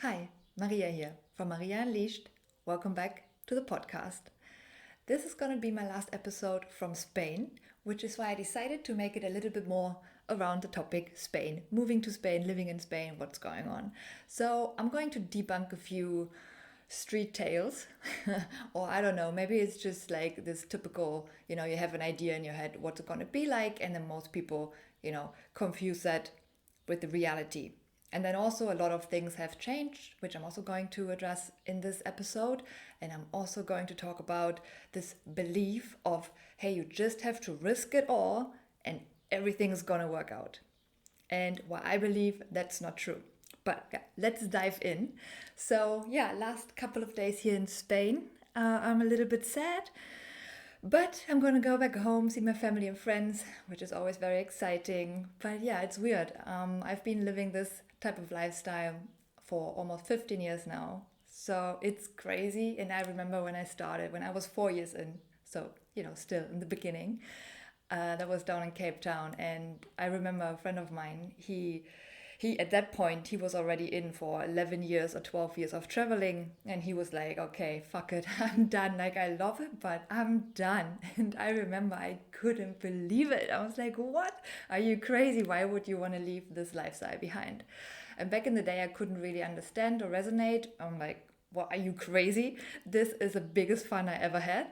Hi, Maria here from Maria Unleashed. Welcome back to the podcast. This is going to be my last episode from Spain, which is why I decided to make it a little bit more around the topic Spain, moving to Spain, living in Spain, what's going on. So I'm going to debunk a few street tales, or I don't know, maybe it's just like this typical, you have an idea in your head what's it going to be like, and then most people, confuse that with the reality. And then also a lot of things have changed, which I'm also going to address in this episode. And I'm also going to talk about this belief of, hey, you just have to risk it all and everything's gonna work out. And why I believe that's not true. But yeah, let's dive in. So yeah, last couple of days here in Spain, I'm a little bit sad. But I'm going to go back home, see my family and friends, which is always very exciting. But yeah, it's weird. I've been living this type of lifestyle for almost 15 years now. So it's crazy. And I remember when I started, when I was 4 years in, so, still in the beginning, that was down in Cape Town. And I remember a friend of mine, he at that point he was already in for 11 years or 12 years of traveling, and he was like, okay, fuck it, I'm done. Like, I love it, but I'm done. And I remember I couldn't believe it. I was like, what, are you crazy? Why would you want to leave this lifestyle behind? And back in the day I couldn't really understand or resonate. I'm like, what, are you crazy? This is the biggest fun I ever had.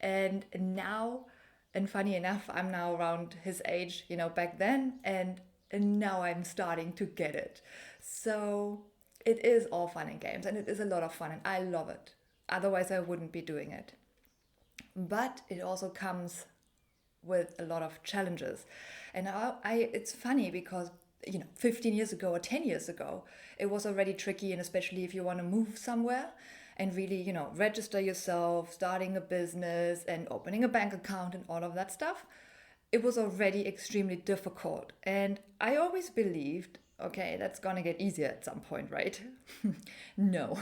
And now, and funny enough, I'm now around his age, back then, and now I'm starting to get it. So it is all fun and games, and it is a lot of fun, and I love it. Otherwise, I wouldn't be doing it. But it also comes with a lot of challenges. And it's funny because 15 years ago or 10 years ago, it was already tricky, and especially if you want to move somewhere and really, register yourself, starting a business and opening a bank account and all of that stuff, it was already extremely difficult. And I always believed, okay, that's gonna get easier at some point, right? No,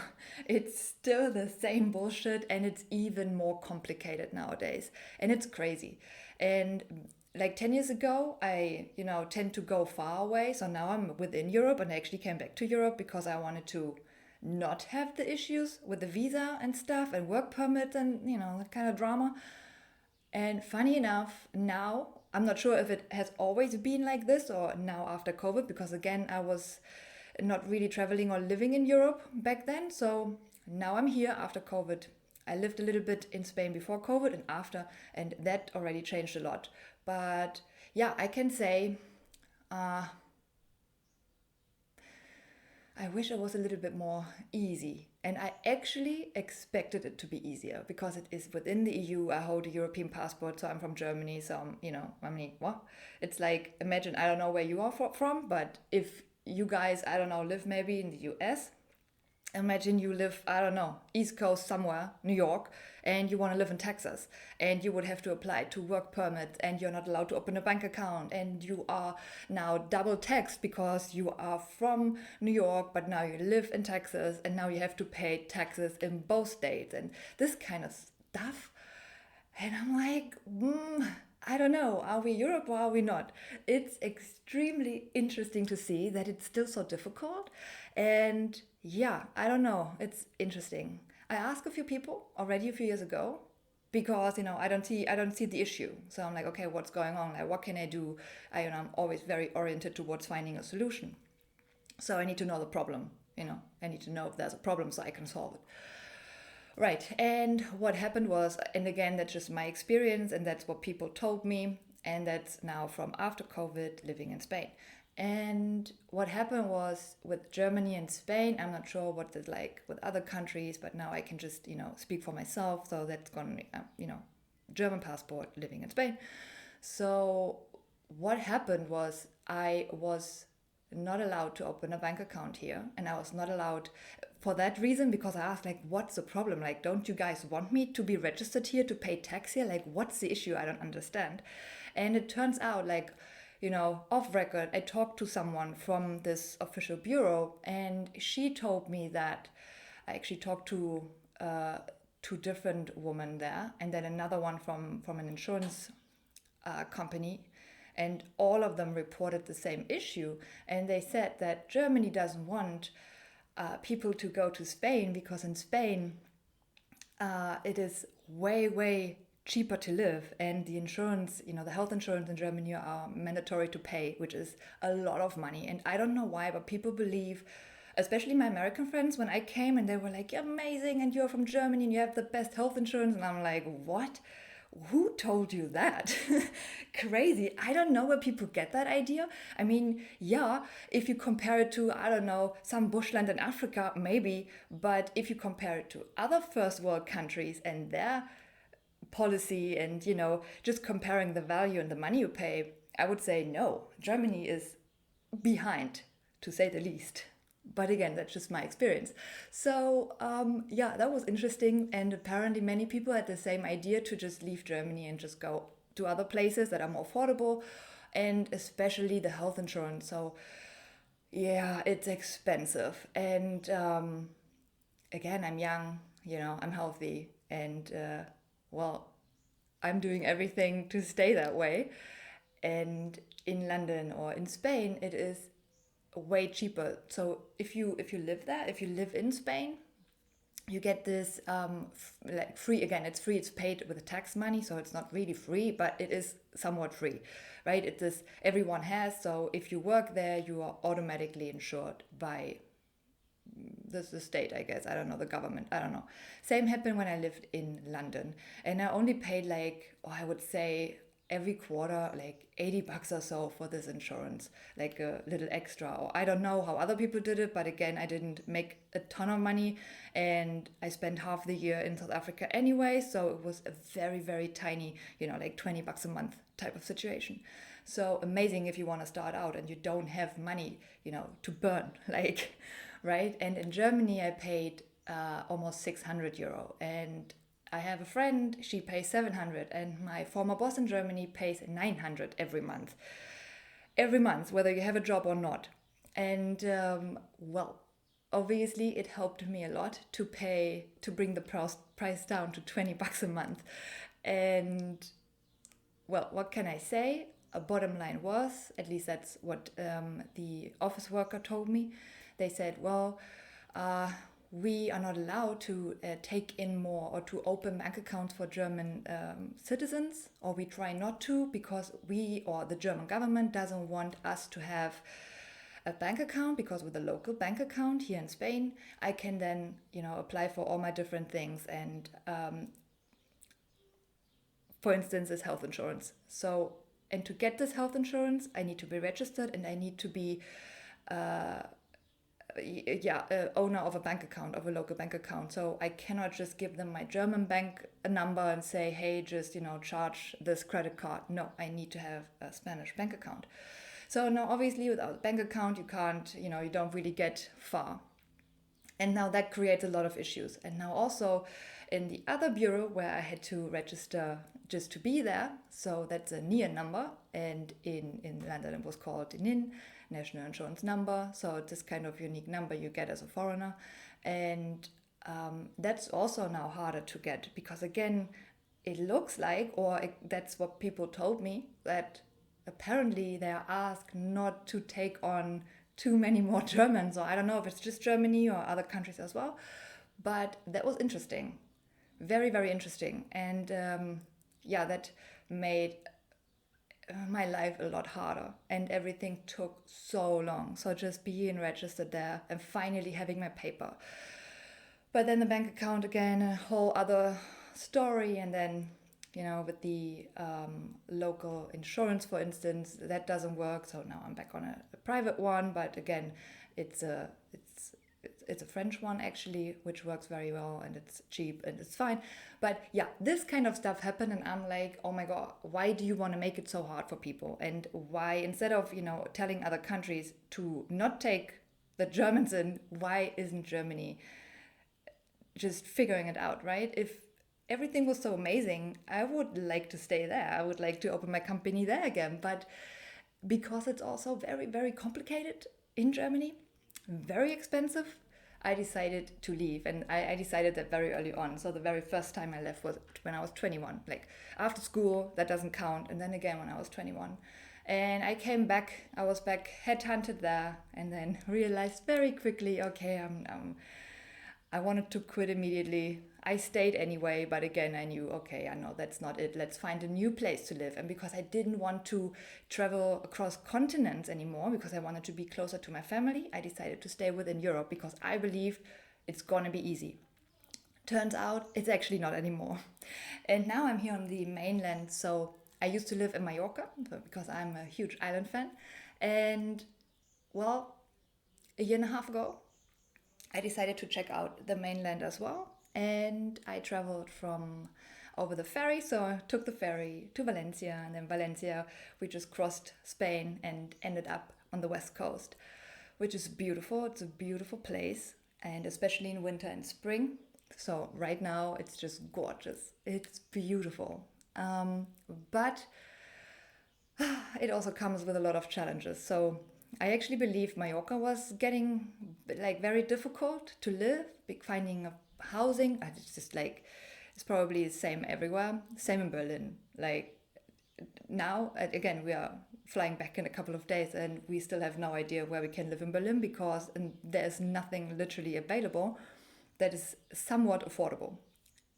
it's still the same bullshit, and it's even more complicated nowadays. And it's crazy. And like 10 years ago, I, tend to go far away. So now I'm within Europe, and I actually came back to Europe because I wanted to not have the issues with the visa and stuff and work permits and, that kind of drama. And funny enough, now I'm not sure if it has always been like this or now after COVID, because again, I was not really traveling or living in Europe back then. So now I'm here after COVID. I lived a little bit in Spain before COVID and after, and that already changed a lot. But yeah, I can say I wish it was a little bit more easy. And I actually expected it to be easier because it is within the EU. I hold a European passport, so I'm from Germany. So, what? It's like, imagine, I don't know where you are from, but if you guys, I don't know, live maybe in the US, imagine you live, I don't know, East Coast somewhere, New York, and you want to live in Texas, and you would have to apply to work permits, and you're not allowed to open a bank account, and you are now double taxed because you are from New York, but now you live in Texas, and now you have to pay taxes in both states, and this kind of stuff. And I'm like, I don't know, are we Europe or are we not? It's extremely interesting to see that it's still so difficult. And yeah, I don't know, it's interesting. I asked a few people already a few years ago because I don't see the issue. So I'm like, okay, what's going on? Like, what can I do? I'm always very oriented towards finding a solution. So I need to know the problem. I need to know if there's a problem so I can solve it. Right. And what happened was, and again, that's just my experience, and that's what people told me, and that's now from after COVID living in Spain. And what happened was with Germany and Spain, I'm not sure what it's like with other countries, but now I can just, speak for myself. So that's going to, German passport living in Spain. So what happened was I was not allowed to open a bank account here, and I was not allowed for that reason, because I asked, like, what's the problem? Like, don't you guys want me to be registered here, to pay tax here? Like, what's the issue? I don't understand. And it turns out, like, off record, I talked to someone from this official bureau, and she told me that I actually talked to two different women there, and then another one from an insurance company, and all of them reported the same issue. And they said that Germany doesn't want people to go to Spain, because in Spain it is way cheaper to live, and the insurance, the health insurance in Germany are mandatory to pay, which is a lot of money. And I don't know why, but people believe, especially my American friends, when I came and they were like, "You're amazing and you're from Germany and you have the best health insurance," and I'm like, "What? Who told you that?" Crazy. I don't know where people get that idea. I mean, yeah, if you compare it to, I don't know, some bushland in Africa, maybe, but if you compare it to other first world countries and their policy and, just comparing the value and the money you pay, I would say no, Germany is behind, to say the least. But again, that's just my experience. So yeah, that was interesting. And apparently many people had the same idea, to just leave Germany and just go to other places that are more affordable, and especially the health insurance. So yeah, it's expensive. And again, I'm young, I'm healthy, and well, I'm doing everything to stay that way. And in London or in Spain, it is way cheaper. So if you live there, if you live in Spain, you get this like free. Again, it's free. It's paid with the tax money, so it's not really free, but it is somewhat free, right? It is, everyone has. So if you work there, you are automatically insured by the state, I guess. I don't know, the government. I don't know. Same happened when I lived in London, and I only paid like, I would say every quarter like 80 bucks or so for this insurance, like a little extra. Or I don't know how other people did it, but again, I didn't make a ton of money, and I spent half the year in South Africa anyway, so it was a very tiny, like 20 bucks a month type of situation. So amazing if you want to start out and you don't have money, to burn, like, right? And in Germany I paid almost 600 euro, and I have a friend, she pays 700, and my former boss in Germany pays 900 every month. Every month, whether you have a job or not. And well, obviously it helped me a lot to bring the price down to 20 bucks a month. And well, what can I say? A bottom line was, at least that's what the office worker told me. They said, well, we are not allowed to take in more or to open bank accounts for German citizens, or we try not to, because we, or the German government, doesn't want us to have a bank account, because with a local bank account here in Spain, I can then, apply for all my different things. And for instance, is health insurance. So, and to get this health insurance, I need to be registered, and I need to be owner of a bank account, of a local bank account. So I cannot just give them my German bank number and say, hey, just, charge this credit card. No, I need to have a Spanish bank account. So now, obviously, without a bank account, you can't, you don't really get far. And now that creates a lot of issues. And now also in the other bureau where I had to register just to be there, so that's a NIN number, and in London it was called the NIN, National Insurance Number. So this kind of unique number you get as a foreigner. And that's also now harder to get, because again, it looks like, that's what people told me, that apparently they are asked not to take on too many more Germans, or I don't know if it's just Germany or other countries as well. But that was interesting. Very interesting. And that made my life a lot harder, and everything took so long. So just being registered there and finally having my paper. But then the bank account, again, a whole other story. And then, with the local insurance, for instance, that doesn't work. So now I'm back on a private one. But again, it's a French one, actually, which works very well, and it's cheap and it's fine. But yeah, this kind of stuff happened, and I'm like, oh my God, why do you want to make it so hard for people? And why, instead of, telling other countries to not take the Germans in, why isn't Germany just figuring it out, right? If everything was so amazing, I would like to stay there. I would like to open my company there again. But because it's also very complicated in Germany, very expensive, I decided to leave. And I decided that very early on. So the very first time I left was when I was 21. Like after school, that doesn't count. And then again when I was 21. And I came back, I was back headhunted there, and then realized very quickly, okay, I wanted to quit immediately. I stayed anyway, but again, I knew, okay, I know that's not it. Let's find a new place to live. And because I didn't want to travel across continents anymore, because I wanted to be closer to my family, I decided to stay within Europe because I believe it's gonna be easy. Turns out it's actually not anymore. And now I'm here on the mainland. So I used to live in Mallorca because I'm a huge island fan. And well, a year and a half ago, I decided to check out the mainland as well. And I traveled from over the ferry. So I took the ferry to Valencia, and then Valencia, we just crossed Spain and ended up on the west coast, which is beautiful. It's a beautiful place, and especially in winter and spring. So right now it's just gorgeous. It's beautiful. But it also comes with a lot of challenges. So I actually believe Mallorca was getting like very difficult to live, finding a housing. It's just like it's probably the same everywhere. Same in Berlin. Like now, again, we are flying back in a couple of days, and we still have no idea where we can live in Berlin because there's nothing literally available that is somewhat affordable.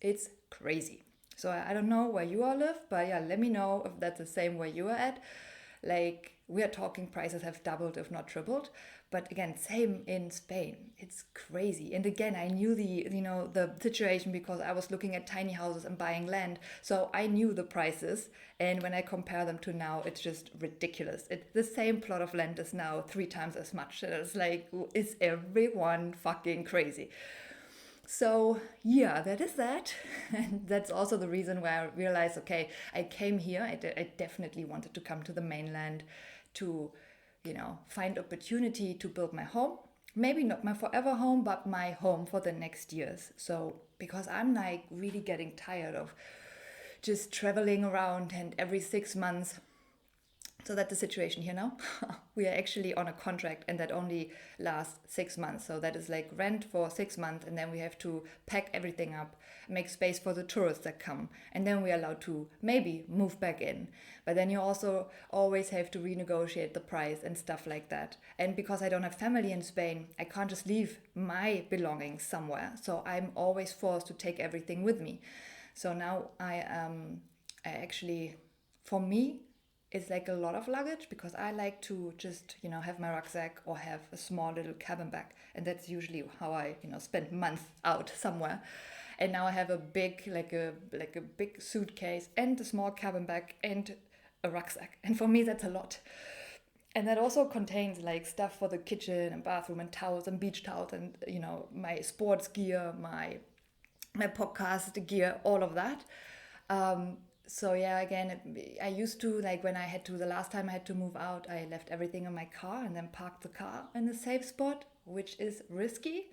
It's crazy. So I don't know where you all live, but yeah, let me know if that's the same where you are at. Like we are talking prices have doubled, if not tripled. But again, same in Spain. It's crazy. And again, I knew the situation because I was looking at tiny houses and buying land. So I knew the prices. And when I compare them to now, it's just ridiculous. The same plot of land is now 3 times as much. And it's like, is everyone fucking crazy? So yeah, that is that. And that's also the reason why I realized, okay, I came here. I definitely wanted to come to the mainland to, find opportunity to build my home. Maybe not my forever home, but my home for the next years. So because I'm like really getting tired of just traveling around and every 6 months. So that's the situation here now. We are actually on a contract, and that only lasts 6 months. So that is like rent for 6 months, and then we have to pack everything up, make space for the tourists that come, and then we are allowed to maybe move back in. But then you also always have to renegotiate the price and stuff like that. And because I don't have family in Spain, I can't just leave my belongings somewhere. So I'm always forced to take everything with me. So now I actually, for me, it's like a lot of luggage because I like to just, have my rucksack or have a small little cabin bag. And that's usually how I, spend months out somewhere. And now I have a big, like a big suitcase and a small cabin bag and a rucksack. And for me, that's a lot. And that also contains like stuff for the kitchen and bathroom and towels and beach towels and, my sports gear, my podcast gear, all of that. So yeah, again, I used to, like when the last time I had to move out, I left everything in my car and then parked the car in a safe spot, which is risky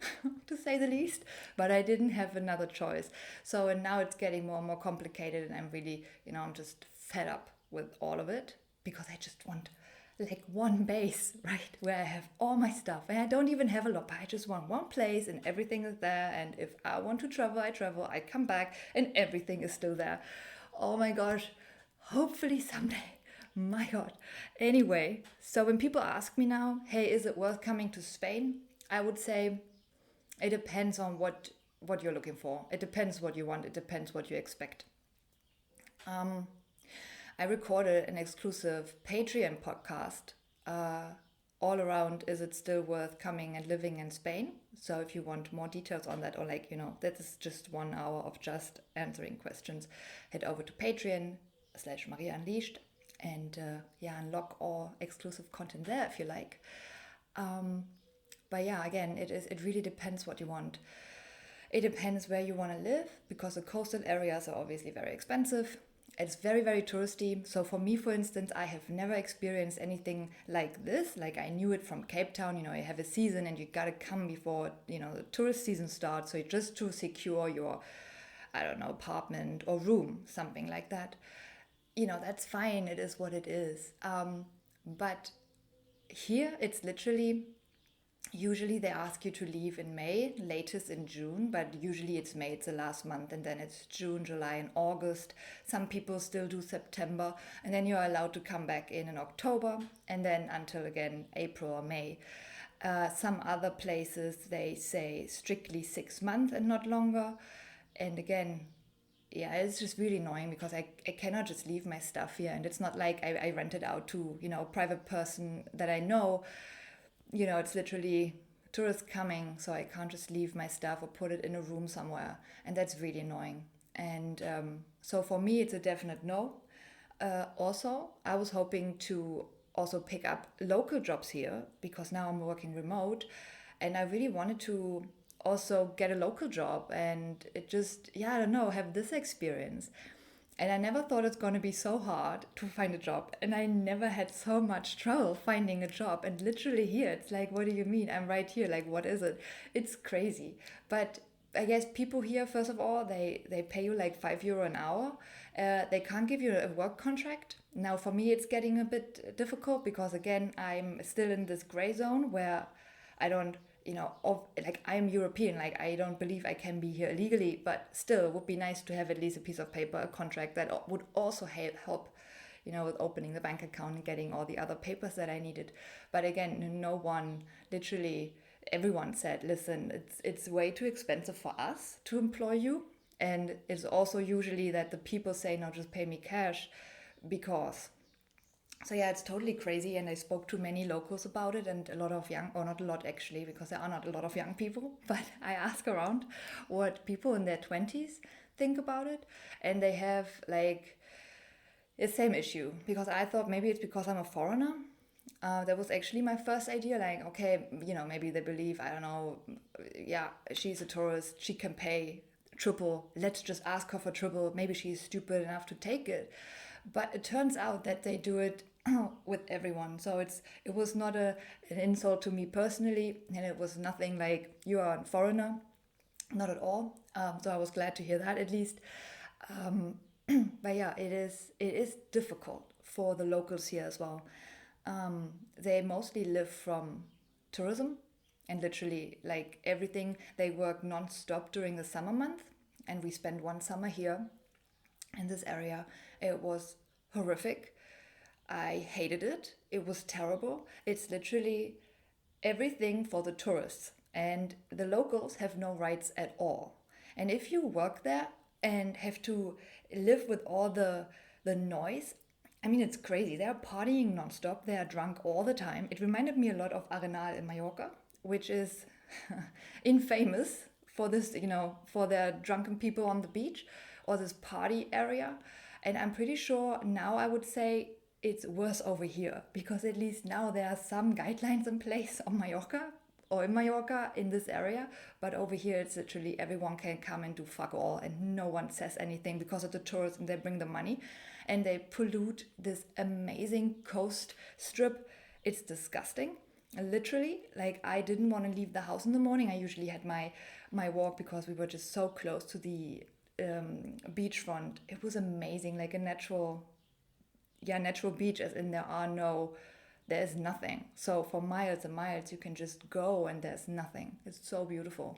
to say the least, but I didn't have another choice. So, and now it's getting more and more complicated, and I'm really, I'm just fed up with all of it because I just want like one base, right, where I have all my stuff, and I don't even have a lot, but I just want one place and everything is there, and if I want to travel, I travel, I come back and everything is still there. Oh my gosh, hopefully someday. My God. Anyway, so when people ask me now, hey, is it worth coming to Spain? I would say it depends on what you're looking for. It depends what you want. It depends what you expect. I recorded an exclusive Patreon podcast all around, is it still worth coming and living in Spain? So if you want more details on that, or like, that is just 1 hour of just answering questions, head over to Patreon/Maria Unleashed and unlock all exclusive content there if you like. But yeah, again, it really depends what you want. It depends where you want to live, because the coastal areas are obviously very expensive. It's very, very touristy. So for me, for instance, I have never experienced anything like this. Like I knew it from Cape Town, you have a season and you gotta come before, the tourist season starts. So just to secure your, I don't know, apartment or room, something like that. That's fine. It is what it is. But here it's literally Usually they ask you to leave in May, latest in June, but usually it's May, it's the last month, and then it's June, July, and August. Some people still do September, and then you're allowed to come back in October, and then until again April or May. Some other places they say strictly 6 months and not longer. And again, yeah, it's just really annoying because I cannot just leave my stuff here. And it's not like I rent it out to, a private person that I know. It's literally tourists coming, so I can't just leave my stuff or put it in a room somewhere. And that's really annoying. And so for me, it's a definite no. Also, I was hoping to also pick up local jobs here because now I'm working remote, and I really wanted to also get a local job and it just, yeah, I don't know, have this experience. And I never thought it's going to be so hard to find a job. And I never had so much trouble finding a job. And literally here, it's like, what do you mean? I'm right here. Like, what is it? It's crazy. But I guess people here, first of all, they pay you like €5 an hour. They can't give you a work contract. Now, for me, it's getting a bit difficult because, again, I'm still in this gray zone where I don't, like I'm European, like I don't believe I can be here illegally, but still it would be nice to have at least a piece of paper, a contract that would also help, with opening the bank account and getting all the other papers that I needed. But again, no one, literally everyone said, listen, it's way too expensive for us to employ you. And it's also usually that the people say, no, just pay me cash because so yeah, it's totally crazy. And I spoke to many locals about it and a lot of young, or not a lot actually, because there are not a lot of young people, but I ask around what people in their 20s think about it. And they have like the same issue because I thought maybe it's because I'm a foreigner. That was actually my first idea. Like, okay, maybe they believe, I don't know, yeah, she's a tourist, she can pay triple. Let's just ask her for triple. Maybe she's stupid enough to take it. But it turns out that they do it with everyone. So it was not an insult to me personally, and it was nothing like you are a foreigner, not at all. So I was glad to hear that at least. But yeah, it is difficult for the locals here as well. They mostly live from tourism and literally like everything. They work non-stop during the summer month, and we spent one summer here in this area. It was horrific. I hated it. It was terrible. It's literally everything for the tourists, and the locals have no rights at all. And if you work there and have to live with all the noise, I mean, it's crazy. They are partying nonstop. They are drunk all the time. It reminded me a lot of Arenal in Mallorca, which is infamous for this, for their drunken people on the beach or this party area. And I'm pretty sure now I would say it's worse over here because at least now there are some guidelines in place on Mallorca or in Mallorca in this area. But over here, it's literally everyone can come and do fuck all and no one says anything because of the tourists and they bring the money and they pollute this amazing coast strip. It's disgusting. Literally, like I didn't want to leave the house in the morning. I usually had my walk because we were just so close to the beachfront. It was amazing, like a natural beach, as in there's nothing. So for miles and miles you can just go and there's nothing. It's so beautiful.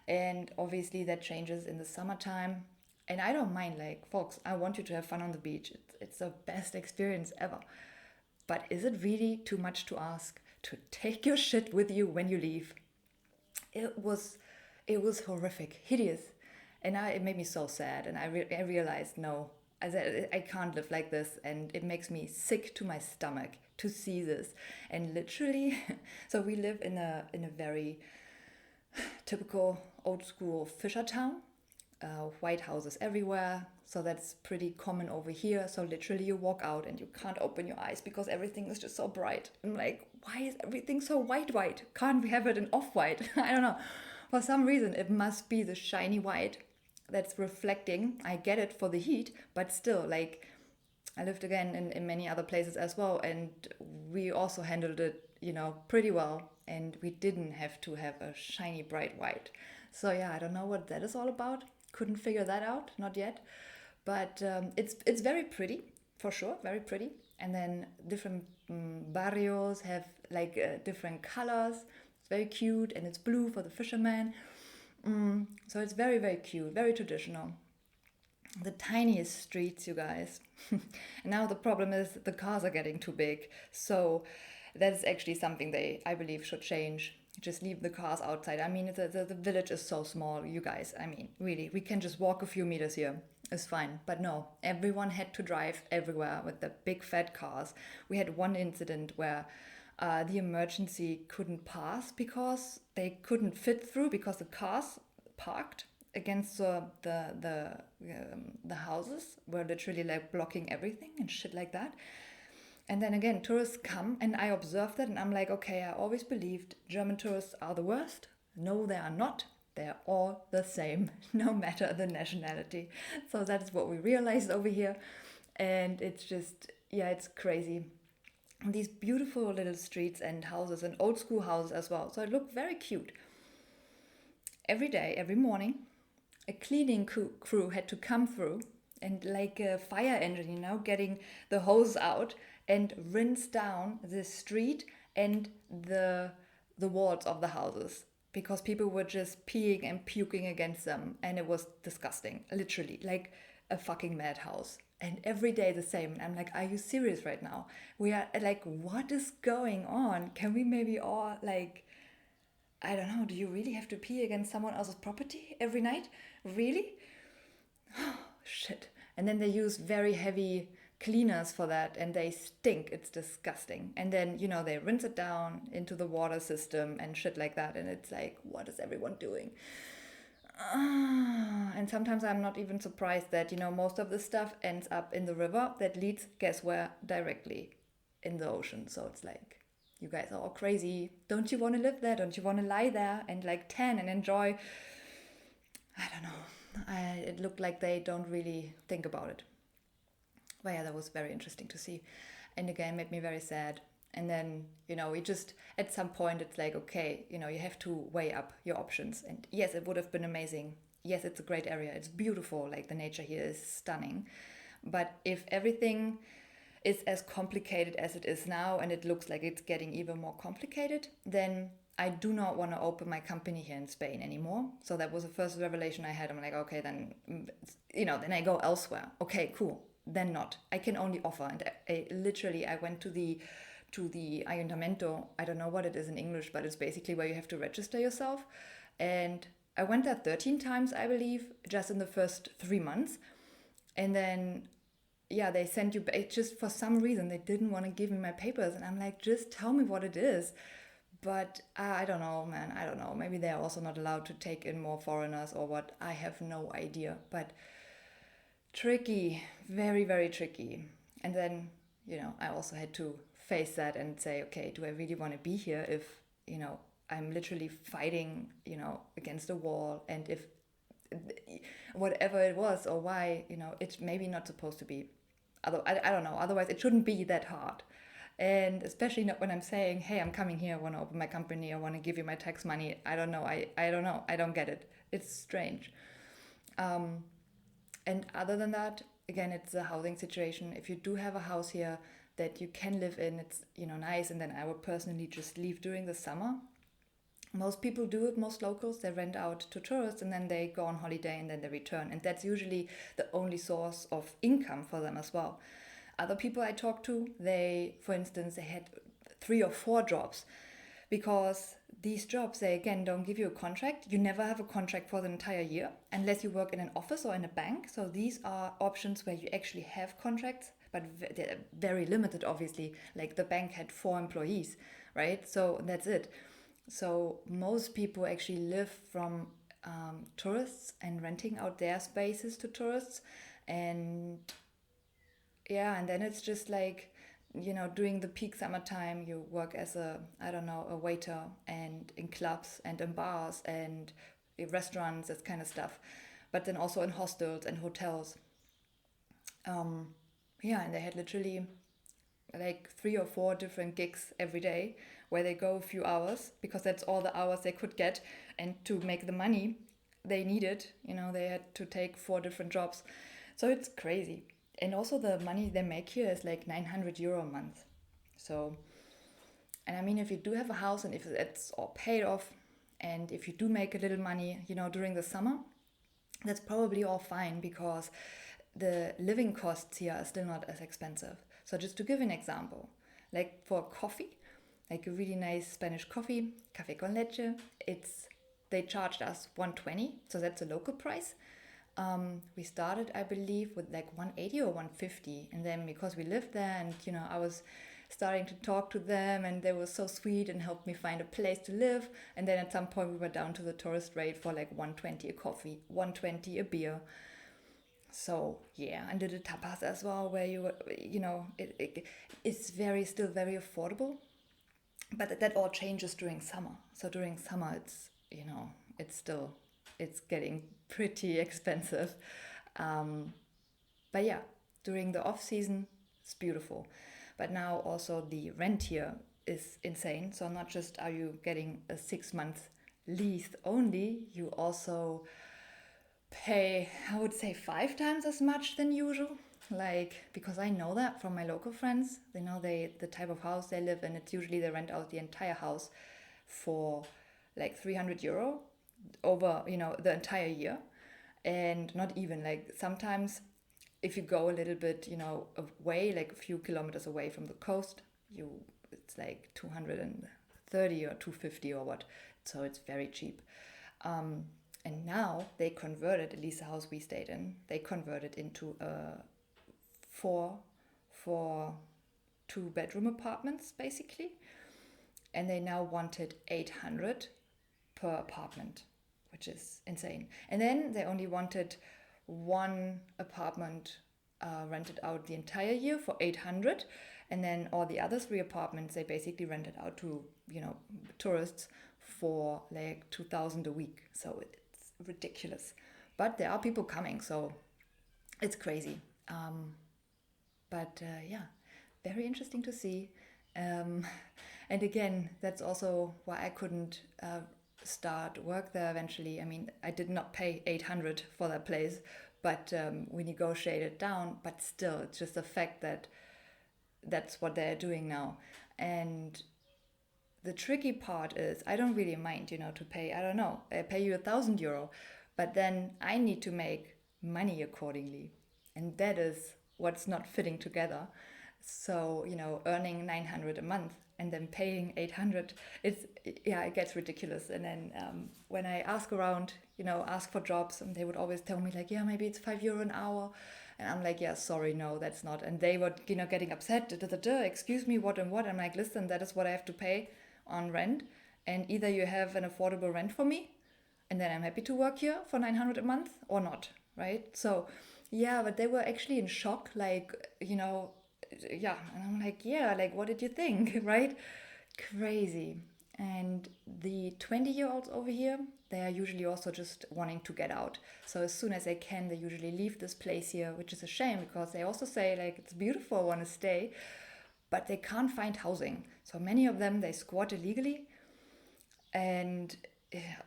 And obviously that changes in the summertime. And I don't mind, like, folks, I want you to have fun on the beach. It's the best experience ever. But is it really too much to ask to take your shit with you when you leave? It was horrific, hideous. And it made me so sad. And I realized, no, I can't live like this. And it makes me sick to my stomach to see this. And literally, so we live in a very typical old school fisher town. White houses everywhere. So that's pretty common over here. So literally you walk out and you can't open your eyes because everything is just so bright. I'm like, why is everything so white? Can't we have it in off-white? I don't know. For some reason, it must be the shiny white that's reflecting. I get it for the heat, but still, like, I lived again in many other places as well, and we also handled it, pretty well, and we didn't have to have a shiny bright white. So yeah, I don't know what that is all about. Couldn't figure that out, not yet. But it's very pretty, for sure, very pretty. And then different barrios have like different colors. very cute, and it's blue for the fisherman. So it's very, very cute, very traditional. The tiniest streets, you guys. And now the problem is the cars are getting too big. So that is actually something they, I believe, should change. Just leave the cars outside. I mean, the village is so small, you guys. I mean, really, we can just walk a few meters here. It's fine. But no, everyone had to drive everywhere with the big fat cars. We had one incident where the emergency couldn't pass because they couldn't fit through because the cars parked against the houses were literally like blocking everything and shit like that. And then again, tourists come, and I observed that, and I'm like, okay, I always believed German tourists are the worst. No, they are not. They're all the same, no matter the nationality. So that's what we realized over here. And it's just, yeah, it's crazy. These beautiful little streets and houses, and old school houses as well. So it looked very cute. Every day, every morning, a cleaning crew had to come through, and like a fire engine, getting the hose out and rinse down the street and the walls of the houses, because people were just peeing and puking against them, and it was disgusting, literally like a fucking madhouse. And every day the same. And I'm like, are you serious right now? We are like, what is going on? Can we maybe all like, I don't know, do you really have to pee against someone else's property every night? Really? Shit. And then they use very heavy cleaners for that, and they stink. It's disgusting. And then, they rinse it down into the water system and shit like that. And it's like, what is everyone doing? And sometimes I'm not even surprised that, most of the stuff ends up in the river that leads, guess where? Directly in the ocean. So it's like, you guys are all crazy. Don't you want to live there? Don't you want to lie there and like tan and enjoy? I don't know. It looked like they don't really think about it. But yeah, that was very interesting to see. And again, made me very sad. And then, we just, at some point, it's like, okay, you have to weigh up your options. And yes, it would have been amazing. Yes, it's a great area. It's beautiful. Like the nature here is stunning. But if everything is as complicated as it is now, and it looks like it's getting even more complicated, then I do not want to open my company here in Spain anymore. So that was the first revelation I had. I'm like, okay, then, then I go elsewhere. Okay, cool. Then not. I can only offer. And I went to the Ayuntamiento. I don't know what it is in English, but it's basically where you have to register yourself. And I went there 13 times, I believe, just in the first 3 months. And then, yeah, they sent you, just for some reason, they didn't want to give me my papers. And I'm like, just tell me what it is. But I don't know, man. I don't know. Maybe they're also not allowed to take in more foreigners or what. I have no idea. But tricky, very, very tricky. And then, I also had to face that and say, okay, do I really want to be here if, I'm literally fighting, against a wall, and if whatever it was or why, it's maybe not supposed to be. I don't know. Otherwise, it shouldn't be that hard. And especially not when I'm saying, hey, I'm coming here, I want to open my company, I want to give you my tax money. I don't know. I don't know. I don't get it. It's strange. And other than that, again, it's a housing situation. If you do have a house here that you can live in, it's, nice. And then I would personally just leave during the summer. Most people do it, most locals, they rent out to tourists and then they go on holiday and then they return. And that's usually the only source of income for them as well. Other people I talked to, for instance, they had 3 or 4 jobs, because these jobs, they again don't give you a contract. You never have a contract for the entire year unless you work in an office or in a bank. So these are options where you actually have contracts, but they're very limited, obviously. Like the bank had 4 employees, right? So that's it. So most people actually live from tourists and renting out their spaces to tourists. And yeah, and then it's just like, during the peak summertime, you work as a waiter, and in clubs and in bars and in restaurants, that kind of stuff. But then also in hostels and hotels. Yeah, and they had literally like 3 or 4 different gigs every day, where they go a few hours because that's all the hours they could get. And to make the money they needed, they had to take 4 different jobs. So it's crazy. And also the money they make here is like €900 a month. So And I mean, if you do have a house and if it's all paid off, and if you do make a little money, during the summer, that's probably all fine because the living costs here are still not as expensive. So just to give an example, like for coffee, like a really nice Spanish coffee, café con leche, they charged us 120, so that's a local price. We started, I believe, with like 180 or 150, and then because we lived there, and I was starting to talk to them, and they were so sweet and helped me find a place to live. And then at some point, we were down to the tourist rate for like 120 a coffee, 120 a beer. So yeah, and did the tapas as well, where it's still very affordable, but that all changes during summer. So during summer, it's getting pretty expensive. But yeah, during the off season, it's beautiful. But now also the rent here is insane. So not just are you getting a 6 month lease only, you also pay, I would say, 5 times as much than usual. Like, because I know that from my local friends, they know the type of house they live in. It's usually they rent out the entire house for like 300 euro over, the entire year. And not even, like, sometimes if you go a little bit, away, like a few kilometers away from the coast, it's like 230 or 250 or what. So it's very cheap. And now they converted, at least the house we stayed in, they converted into a four 2-bedroom apartments, basically. And they now wanted 800 per apartment, which is insane. And then they only wanted one apartment rented out the entire year for 800. And then all the other 3 apartments, they basically rented out to, tourists for like 2,000 a week. So it's ridiculous. But there are people coming, so it's crazy. But yeah, very interesting to see. And again, that's also why I couldn't start work there eventually. I mean, I did not pay 800 for that place, but we negotiated down. But still, it's just the fact that that's what they're doing now. And the tricky part is I don't really mind, to pay, I don't know, I pay you 1,000 euro, but then I need to make money accordingly. And that is what's not fitting together. So, earning 900 a month and then paying 800, it gets ridiculous. And then when I ask around, ask for jobs, and they would always tell me like, yeah, maybe it's €5 an hour. And I'm like, yeah, sorry, no, that's not. And they were, getting upset, excuse me, what and what. I'm like, listen, that is what I have to pay on rent. And either you have an affordable rent for me, and then I'm happy to work here for 900 a month, or not, right? So, yeah, but they were actually in shock, like, yeah. And I'm like, yeah, like, what did you think, right? Crazy. And the 20-year-olds over here, they are usually also just wanting to get out. So as soon as they can, they usually leave this place here, which is a shame because they also say, like, it's beautiful, I want to stay, but they can't find housing. So many of them, they squat illegally, and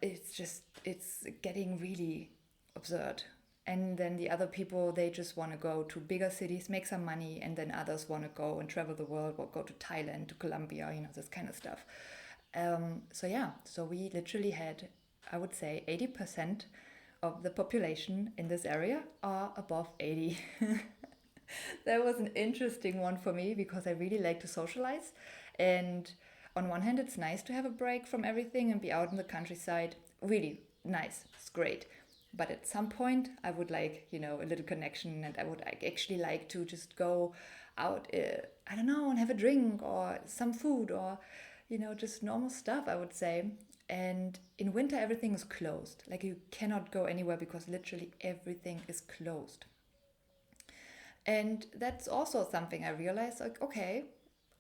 it's getting really absurd. And then the other people, they just want to go to bigger cities, make some money, and then others want to go and travel the world, or go to Thailand, to Colombia, this kind of stuff. So we literally had, I would say, 80% of the population in this area are above 80. That was an interesting one for me because I really like to socialize. And on one hand, it's nice to have a break from everything and be out in the countryside. Really nice. It's great. But at some point, I would like, a little connection, and I would actually like to just go out, I don't know, and have a drink or some food or, just normal stuff, I would say. And in winter, everything is closed. Like, you cannot go anywhere because literally everything is closed. And that's also something I realized, like, okay,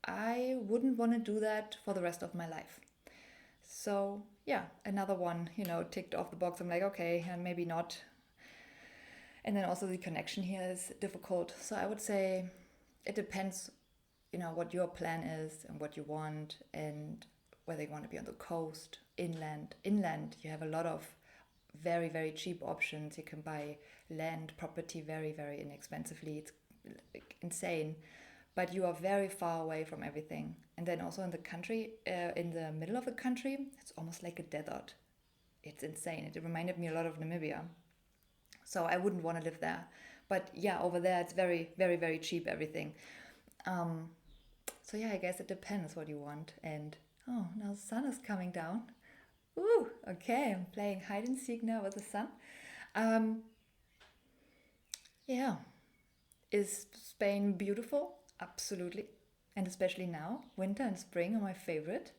I wouldn't want to do that for the rest of my life. So yeah, another one, ticked off the box. I'm like, okay, and maybe not. And then also the connection here is difficult. So I would say it depends, what your plan is and what you want, and whether you want to be on the coast, inland. Inland, you have a lot of very, very cheap options. You can buy land, property very, very inexpensively. It's insane. but you are very far away from everything. And then also in the country, in the middle of the country, it's almost like a desert. It's insane. It reminded me a lot of Namibia. So I wouldn't want to live there. But yeah, over there it's very, very, very cheap, everything. Um, so yeah, I guess it depends what you want. And oh, now the sun is coming down. Ooh, okay, I'm playing hide and seek now with the sun. Um, yeah, is Spain beautiful? Absolutely. And especially now, winter and spring are my favorite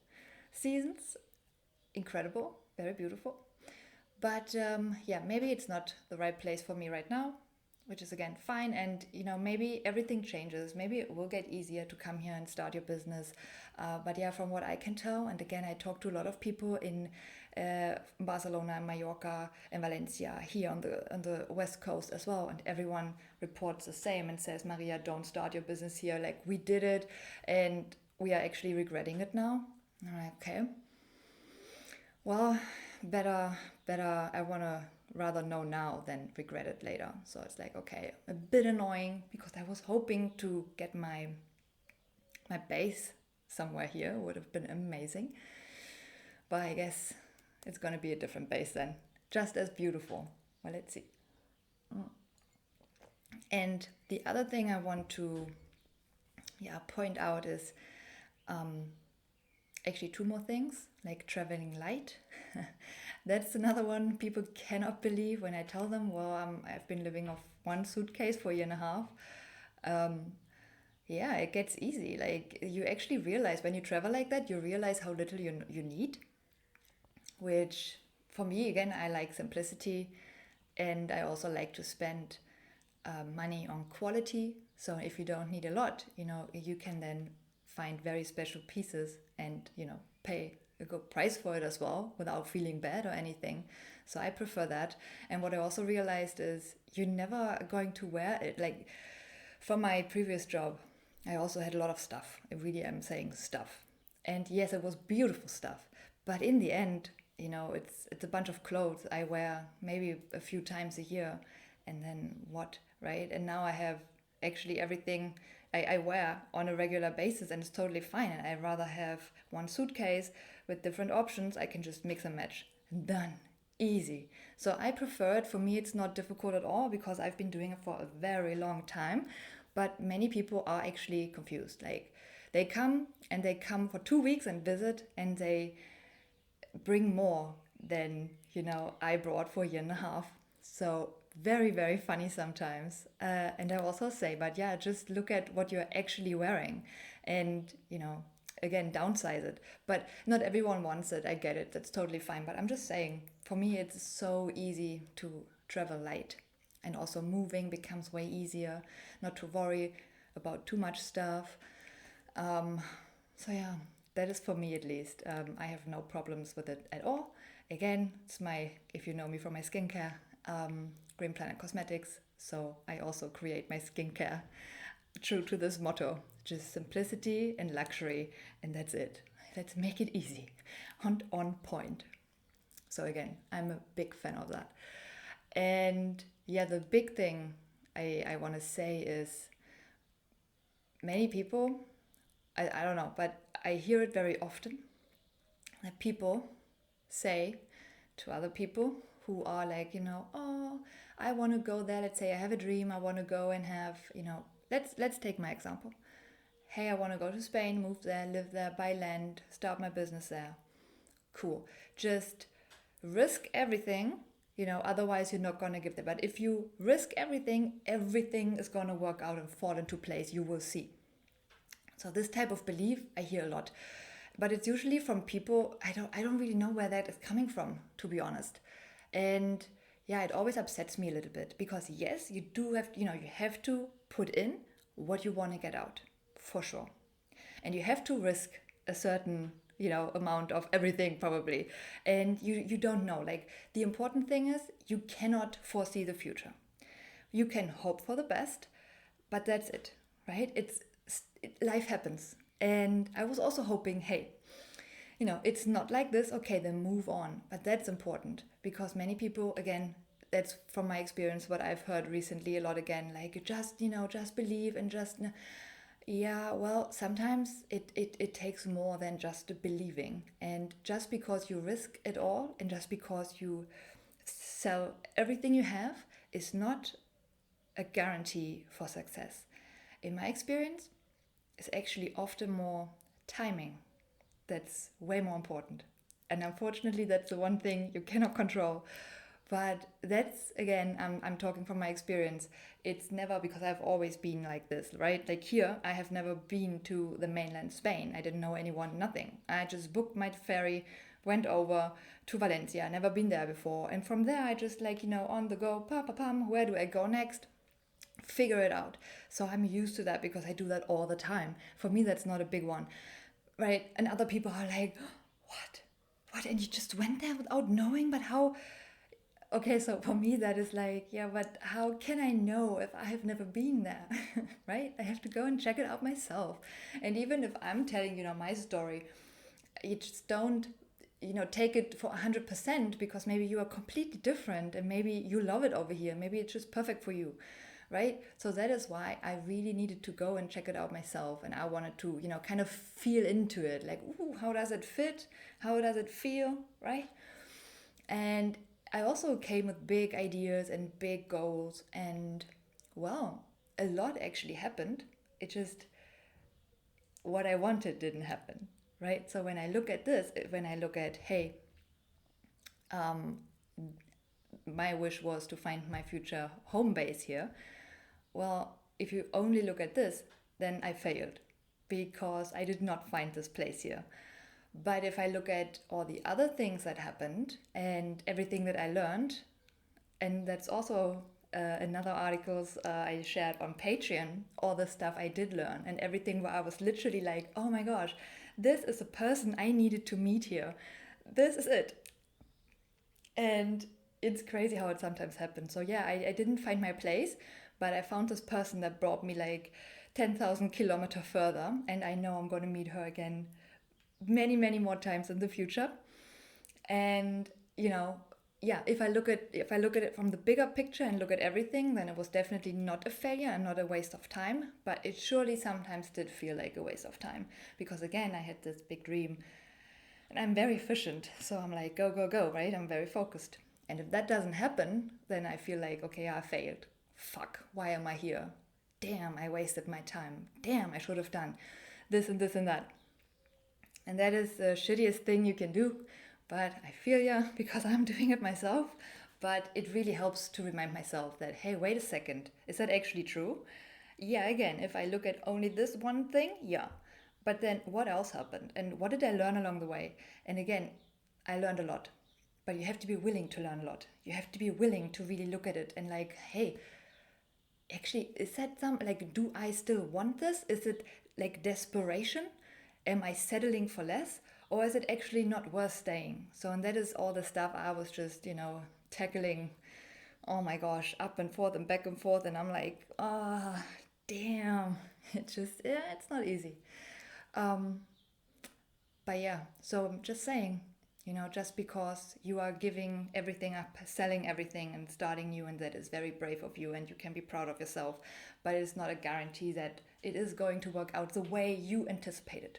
seasons. Incredible, very beautiful. But yeah, maybe it's not the right place for me right now, which is again fine. And maybe everything changes. Maybe it will get easier to come here and start your business. But yeah, from what I can tell, and again, I talk to a lot of people in Barcelona, Mallorca, and Valencia, here on the west coast as well, and everyone reports the same and says, Maria, don't start your business here. Like, we did it, and we are actually regretting it now. And I'm like, okay, well, better. I want to rather know now than regret it later. So it's like, okay, a bit annoying because I was hoping to get my base somewhere here. Would have been amazing. But I guess it's going to be a different base then. Just as beautiful. Well, let's see. And the other thing I want to point out is actually two more things, like traveling light. That's another one people cannot believe when I tell them, well, I've been living off one suitcase for a year and a half. Yeah, it gets easy. Like, you actually realize when you travel like that, you realize how little you need, which for me, again, I like simplicity, and I also like to spend money on quality. So if you don't need a lot, you can then find very special pieces and, pay a good price for it as well without feeling bad or anything. So I prefer that. And what I also realized is you're never going to wear it. Like, from my previous job, I also had a lot of stuff. I really am saying stuff. And yes, it was beautiful stuff. But in the end, it's a bunch of clothes I wear maybe a few times a year. And then what, right? And now I have actually everything I wear on a regular basis, and it's totally fine. And I'd rather have one suitcase with different options. I can just mix and match. Done. Easy. So I prefer it. For me, it's not difficult at all because I've been doing it for a very long time. But many people are actually confused. Like, they come for 2 weeks and visit, and they bring more than I brought for a year and a half. So very, very funny sometimes. And I also say, but yeah, just look at what you're actually wearing, and again, downsize it. But not everyone wants it. I get it. That's totally fine. But I'm just saying, for me, it's so easy to travel light, and also moving becomes way easier. Not to worry about too much stuff. So yeah, that is for me at least. I have no problems with it at all. Again, it's if you know me from my skincare, Green Planet Cosmetics. So I also create my skincare true to this motto, just simplicity and luxury, and that's it. Let's make it easy and on point. So again, I'm a big fan of that. And yeah, the big thing I want to say is many people, I don't know, but I hear it very often that people say to other people who are like, oh, I want to go there. Let's say I have a dream. I want to go and have, let's take my example. Hey, I want to go to Spain, move there, live there, buy land, start my business there. Cool. Just risk everything, otherwise you're not going to give them. But if you risk everything is going to work out and fall into place. You will see. So this type of belief I hear a lot. But it's usually from people, I don't really know where that is coming from, to be honest. And yeah, it always upsets me a little bit because yes, you do have, you have to put in what you want to get out, for sure. And you have to risk a certain, amount of everything probably. And you don't know. Like, the important thing is you cannot foresee the future. You can hope for the best, but that's it, right? Life happens. And I was also hoping, hey, it's not like this, okay, then move on. But that's important because many people, again, that's from my experience, what I've heard recently a lot again, like, just believe and just, Yeah, well, sometimes it takes more than just the believing. And just because you risk it all and just because you sell everything you have is not a guarantee for success. In my experience, it's actually often more timing that's way more important. And unfortunately, that's the one thing you cannot control. But that's, again, I'm talking from my experience. It's never because I've always been like this, right? Like here, I have never been to the mainland Spain. I didn't know anyone, nothing. I just booked my ferry, went over to Valencia, never been there before. And from there, I just like, on the go, pa pa pam, where do I go next? Figure it out. So I'm used to that because I do that all the time. For me, that's not a big one, right? And other people are like, what? What? And you just went there without knowing? But how? Okay, so for me, that is like, yeah, but how can I know if I have never been there, right? I have to go and check it out myself. And even if I'm telling, my story, you just don't, take it for 100% because maybe you are completely different and maybe you love it over here. Maybe it's just perfect for you, right? So that is why I really needed to go and check it out myself. And I wanted to, kind of feel into it like, ooh, how does it fit? How does it feel, right? And I also came with big ideas and big goals, and well, a lot actually happened. It just what I wanted didn't happen, right? So when I look at this, when I look at, hey, um, my wish was to find my future home base here. Well, if you only look at this, then I failed because I did not find this place here. But if I look at all the other things that happened and everything that I learned, and that's also another articles I shared on Patreon, all the stuff I did learn and everything where I was literally like, oh my gosh, this is a person I needed to meet here. This is it. And it's crazy how it sometimes happens. So yeah, I didn't find my place, but I found this person that brought me like 10,000 kilometers further, and I know I'm going to meet her again many, many more times in the future. And yeah, if I look at it from the bigger picture and look at everything, then it was definitely not a failure and not a waste of time, but it surely sometimes did feel like a waste of time because again, I had this big dream and I'm very efficient, so I'm like go go go, right? I'm very focused, and if that doesn't happen, then I feel like, okay, I failed. Fuck, why am I here? Damn, I wasted my time. Damn, I should have done this and this and that. And that is the shittiest thing you can do. But I feel ya because I'm doing it myself. But it really helps to remind myself that, hey, wait a second, is that actually true? Yeah, again, if I look at only this one thing, yeah. But then what else happened? And what did I learn along the way? And again, I learned a lot. But you have to be willing to learn a lot. You have to be willing to really look at it and like, hey, actually, is that some like, do I still want this? Is it like desperation? Am I settling for less? Or is it actually not worth staying? So, and that is all the stuff I was just, tackling, oh my gosh, up and forth and back and forth. And I'm like, ah, oh, damn. It's just, yeah, it's not easy. Um, but yeah, so I'm just saying, just because you are giving everything up, selling everything and starting new, and that is very brave of you and you can be proud of yourself, but it's not a guarantee that it is going to work out the way you anticipated,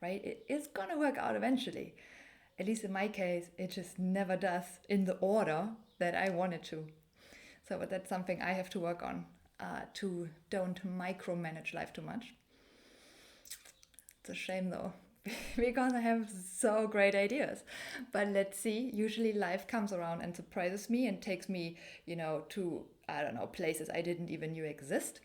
right? It is going to work out eventually. At least in my case, it just never does in the order that I wanted to. So, but that's something I have to work on, to don't micromanage life too much. It's a shame though, because I have so great ideas. But let's see, usually life comes around and surprises me and takes me, to, I don't know, places I didn't even knew exist.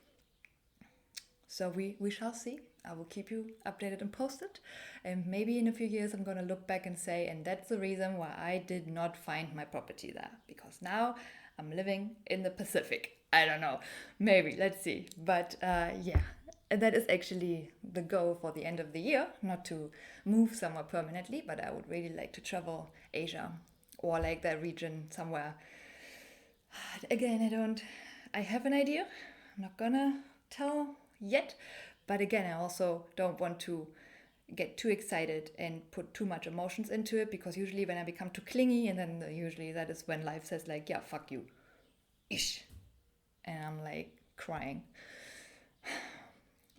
So we shall see. I will keep you updated and posted. And maybe in a few years, I'm going to look back and say, and that's the reason why I did not find my property there. Because now I'm living in the Pacific. I don't know. Maybe. Let's see. But yeah. And that is actually the goal for the end of the year. Not to move somewhere permanently, but I would really like to travel Asia or like that region somewhere. Again, I have an idea. I'm not gonna tell yet. But again, I also don't want to get too excited and put too much emotions into it, because usually when I become too clingy, and then usually that is when life says like, yeah, fuck you. Ish. And I'm like crying.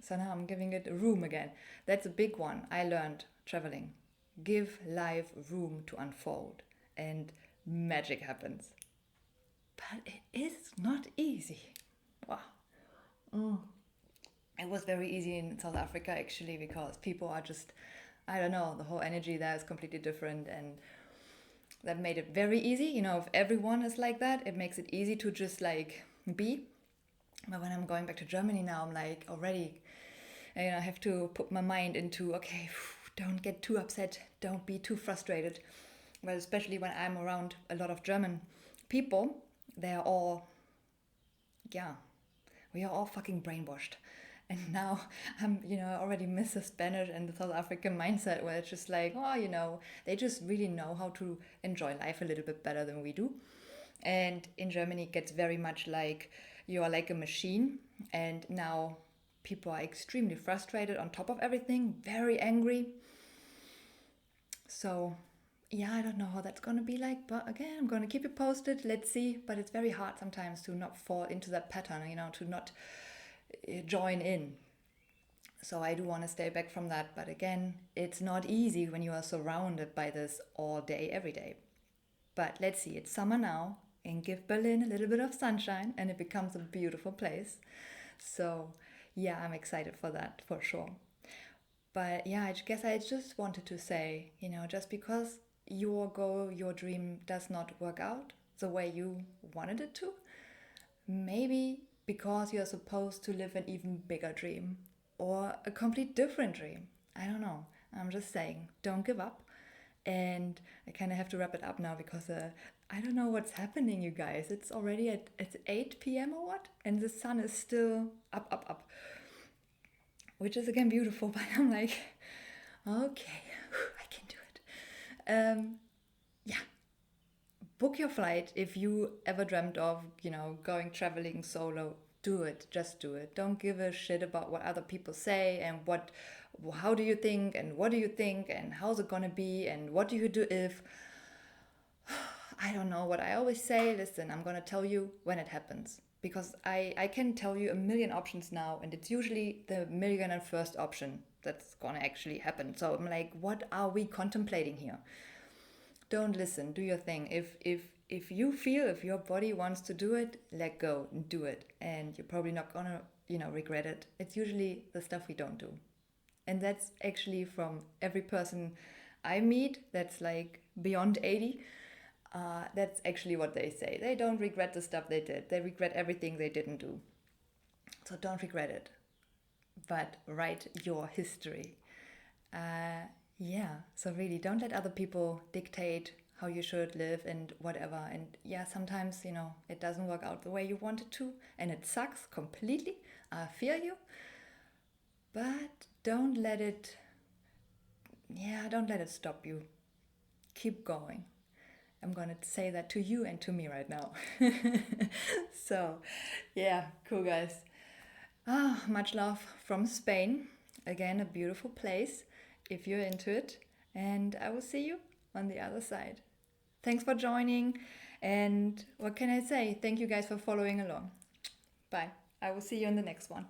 So now I'm giving it room again. That's a big one I learned traveling. Give life room to unfold, and magic happens. But it is not easy. Wow. It was very easy in South Africa actually, because people are just, I don't know, the whole energy there is completely different, and that made it very easy. If everyone is like that, it makes it easy to just like be. But when I'm going back to Germany now, I'm like already, I have to put my mind into, okay, don't get too upset, don't be too frustrated. But especially when I'm around a lot of German people, they're all, yeah, we are all fucking brainwashed. And now I already miss the Spanish and the South African mindset, where it's just like, they just really know how to enjoy life a little bit better than we do. And in Germany, it gets very much like you are like a machine. And now people are extremely frustrated on top of everything, very angry. So, yeah, I don't know how that's going to be like. But again, I'm going to keep you posted. Let's see. But it's very hard sometimes to not fall into that pattern, to not join in. So I do want to stay back from that. But again, it's not easy when you are surrounded by this all day, every day. But let's see, it's summer now, and give Berlin a little bit of sunshine, and it becomes a beautiful place. So yeah, I'm excited for that, for sure. But yeah, I guess I just wanted to say, just because your goal, your dream does not work out the way you wanted it to, maybe because you're supposed to live an even bigger dream or a complete different dream. I don't know. I'm just saying, don't give up. And I kind of have to wrap it up now, because I don't know what's happening, you guys. It's already at 8 p.m. or what? And the sun is still up, which is again beautiful. But I'm like, okay, I can do it. Yeah. Book your flight if you ever dreamt of, going traveling solo. Do it. Just do it. Don't give a shit about what other people say and how do you think and what do you think and how's it gonna be and what do you do if. I don't know what I always say. Listen, I'm gonna tell you when it happens, because I can tell you a million options now, and it's usually the million and first option that's gonna actually happen. So I'm like, what are we contemplating here? Don't listen, do your thing. If you feel, if your body wants to do it, let go and do it, and you're probably not gonna regret it. It's usually the stuff we don't do. And that's actually from every person I meet that's like beyond 80. That's actually what they say. They don't regret the stuff they did. They regret everything they didn't do. So don't regret it, but write your history. Yeah, so really don't let other people dictate how you should live and whatever. And yeah, sometimes, it doesn't work out the way you want it to, and it sucks completely. I feel you. But don't let it stop you. Keep going. I'm going to say that to you and to me right now. So, yeah, cool, guys. Much love from Spain. Again, a beautiful place if you're into it. And I will see you on the other side. Thanks for joining. And what can I say? Thank you guys for following along. Bye. I will see you in the next one.